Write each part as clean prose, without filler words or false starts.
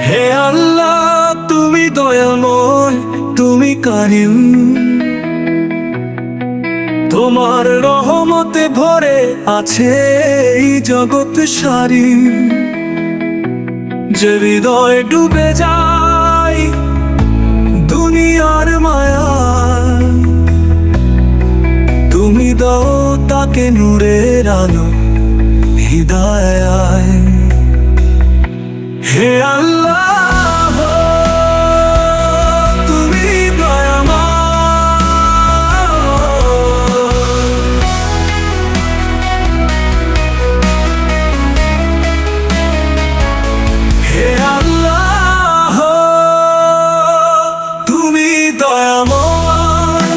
হে আল্লাহ তুমি দয়াময়, তুমি কারিম। তোমার রহমতে ভরে আছে এই জগৎ সারি। যে হৃদয় ডুবে যায় দুনিয়ার মায়া, তুমি দাও তাকে নূরের আলো হিদায়ায়। হে আল্লাহ তুমি দয়াময়। হে আল্লাহ তুমি দয়াময়।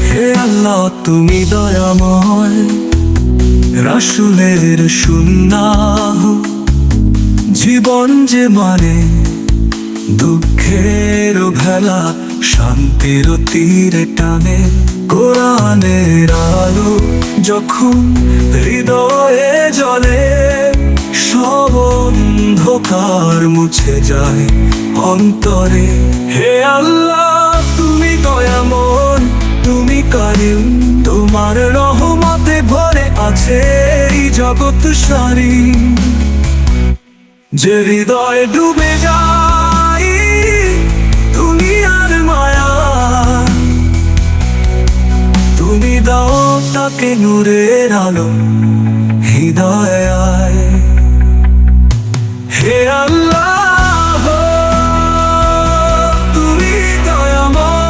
হে আল্লাহ তুমি দয়াময়। রাসূলের সুন্নাহ জীবন যে মানে, দুঃখের ভেলা শান্তির তীরে টানে। কোরআনের আলো যখন হৃদয়ে জ্বলে, সব অন্ধকার মুছে যায় অন্তরে। হে আল্লাহ তুমি দয়াময়, তুমি কারিম। তোমার রহমতে ভরে আছে এই জগৎ সারি। যে হৃদয় ডুবে যায় দুনিয়ার মায়া, তুমি দাও তাকে নূরের আলো হিদায়ায়। হে আল্লাহ তুমি দয়াময়।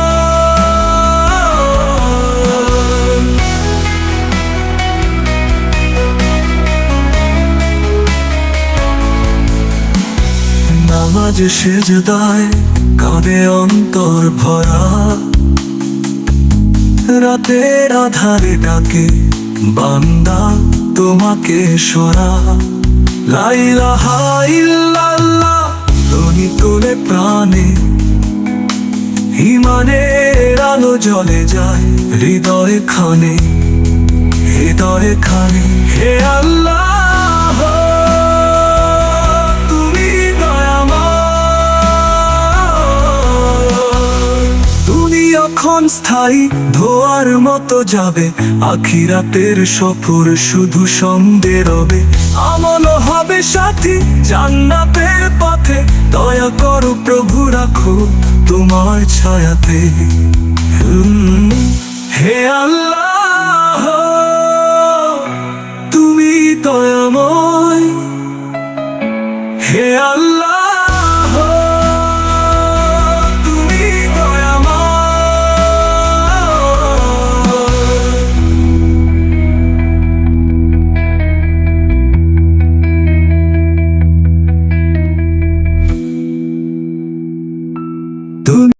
নামাজ সেজদায় কাঁদে অন্তর ভরা, রাতের আধারে ডাকে বান্দা তোমাকে সরা। লা ইলাহা ইল্লাল্লাহ ধ্বনি তোলে প্রাণে, ঈমানের আলো জ্বলে যায় হৃদয় খানে, হৃদয় খানে। হে আল্লাহ তুমি দয়াময়। দুনিয়া ক্ষণস্থায়ী ধোয়ার মতো যাবে, আখিরাতের সফর শুধু সঙ্গে রবে। আমল হবে সাথী জান্নাতের পথে, দয়া করো প্রভু রাখো তোমার ছায়াতে। হে আল্লাহ তুমি দয়াময়। হে আল্লাহ